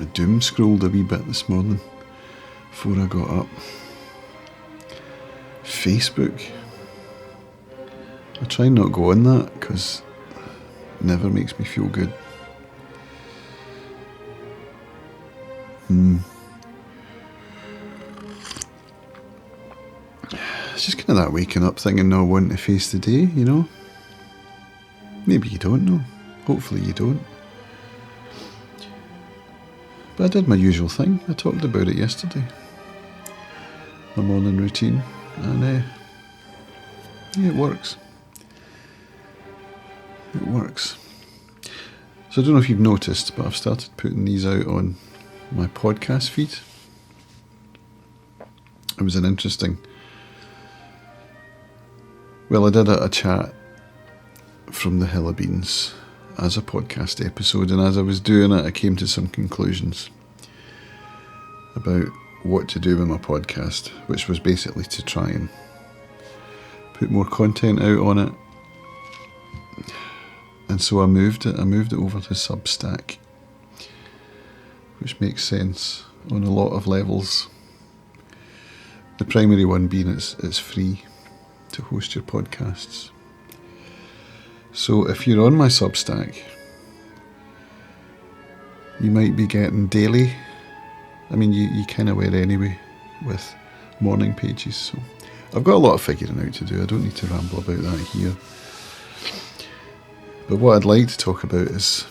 I doom scrolled a wee bit this morning before I got up. Facebook. I try not to go on that because it never makes me feel good. It's just kind of that waking up thing and not wanting to face the day, you know? Maybe you don't know. Hopefully you don't. But I did my usual thing. I talked about it yesterday. My morning routine. And yeah, it works. It works. So I don't know if you've noticed, but I've started putting these out on my podcast feed. It was an interesting... Well, I did a chat from the Hill of Beans as a podcast episode, and as I was doing it, I came to some conclusions about what to do with my podcast, which was basically to try and put more content out on it. And so I moved it over to Substack, which makes sense on a lot of levels. The primary one being it's free to host your podcasts. So if you're on my Substack, you might be getting daily. I mean, you kind of were anyway with morning pages. So I've got a lot of figuring out to do. I don't need to ramble about that here. But what I'd like to talk about is,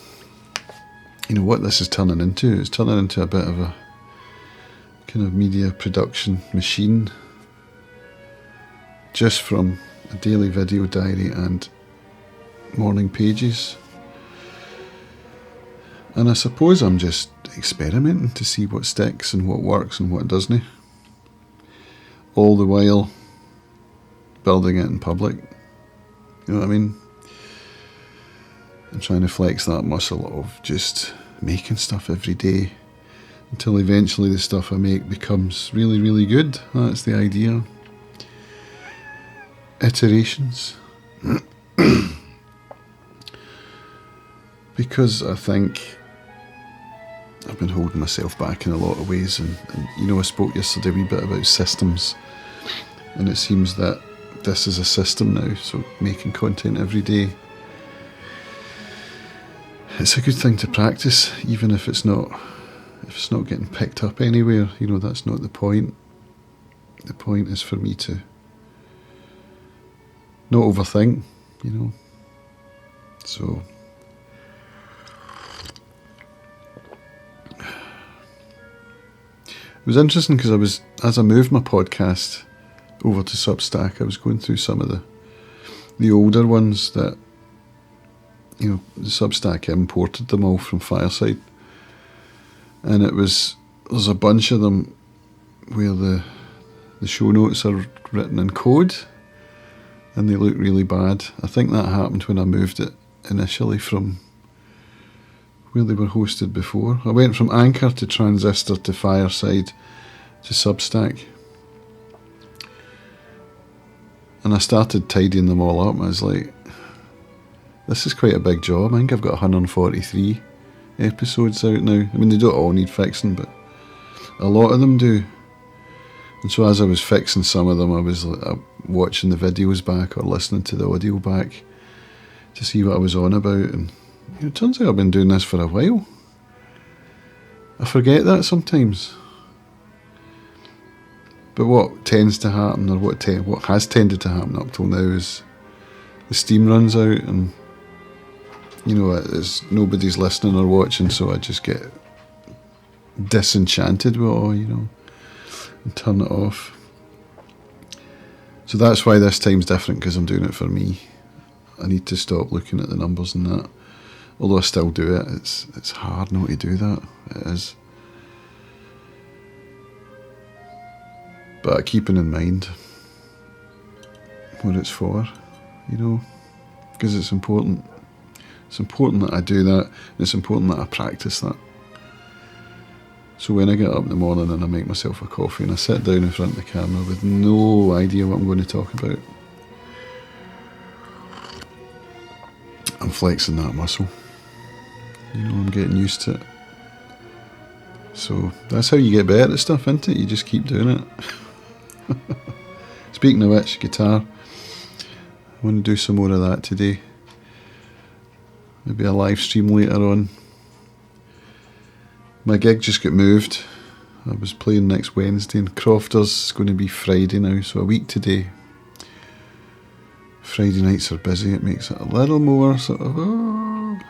you know, what this is turning into. It's turning into a bit of a kind of media production machine, just from a daily video diary and morning pages. And I suppose I'm just experimenting to see what sticks and what works and what doesn't. All the while building it in public. You know what I mean? And trying to flex that muscle of just making stuff every day until eventually the stuff I make becomes really, really good. That's the idea. Iterations. Because I think I've been holding myself back in a lot of ways, and you know, I spoke yesterday a wee bit about systems, and it seems that this is a system now, so making content every day, it's a good thing to practice, even if it's not getting picked up anywhere. You know, that's not the point. The point is for me to not overthink, you know. So it was interesting because as I moved my podcast over to Substack, I was going through some of the older ones that, you know, the Substack imported them all from Fireside, and there's a bunch of them where the show notes are written in code and they look really bad. I think that happened when I moved it initially from where they were hosted before. I went from Anchor to Transistor to Fireside to Substack, and I started tidying them all up. I was like, this is quite a big job. I think I've got 143 episodes out now. I mean, they don't all need fixing, but a lot of them do. And so as I was fixing some of them, I was watching the videos back or listening to the audio back to see what I was on about. And you know, it turns out I've been doing this for a while. I forget that sometimes. But what tends to happen, or what has tended to happen up till now, is the steam runs out and, you know, nobody's listening or watching, so I just get disenchanted with it all, you know, and turn it off. So that's why this time's different, because I'm doing it for me. I need to stop looking at the numbers and that. Although I still do it, it's hard not to do that. It is. But keeping in mind what it's for, you know, because it's important. It's important that I do that, and it's important that I practice that. So when I get up in the morning and I make myself a coffee and I sit down in front of the camera with no idea what I'm going to talk about, I'm flexing that muscle. You know, I'm getting used to it. So that's how you get better at stuff, isn't it? You just keep doing it. Speaking of which, guitar. I want to do some more of that today. Maybe a live stream later on. My gig just got moved. I was playing next Wednesday, and Crofters is going to be Friday now, so a week today. Friday nights are busy, it makes it a little more sort of, and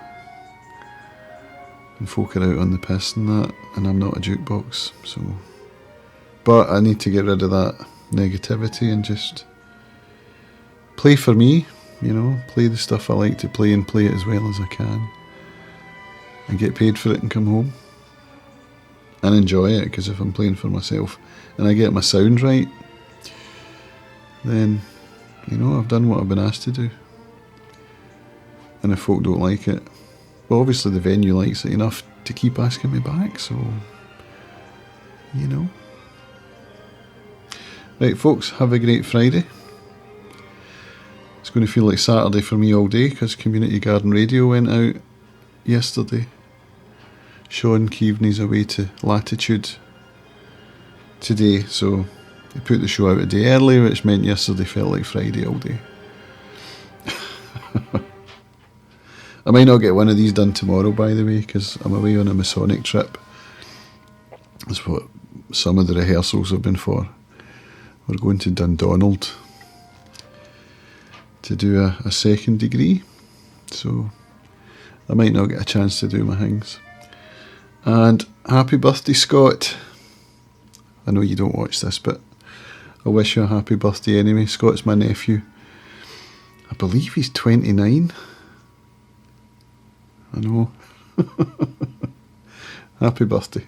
folk are out on the piss and that, and I'm not a jukebox, so. But I need to get rid of that negativity and just play for me, you know, play the stuff I like to play and play it as well as I can, and get paid for it and come home and enjoy it, because if I'm playing for myself and I get my sound right, then, you know, I've done what I've been asked to do. And if folk don't like it, well, obviously the venue likes it enough to keep asking me back, so, you know. Right, folks, have a great Friday. It's going to feel like Saturday for me all day, because Community Garden Radio went out yesterday. Sean Keaveney's away to Latitude today, so they put the show out a day early, which meant yesterday felt like Friday all day. I might not get one of these done tomorrow, by the way, because I'm away on a Masonic trip. That's what some of the rehearsals have been for. We're going to Dundonald to do a second degree, so I might not get a chance to do my things. And happy birthday, Scott. I know you don't watch this, but I wish you a happy birthday anyway. Scott's my nephew. I believe he's 29. I know. Happy birthday.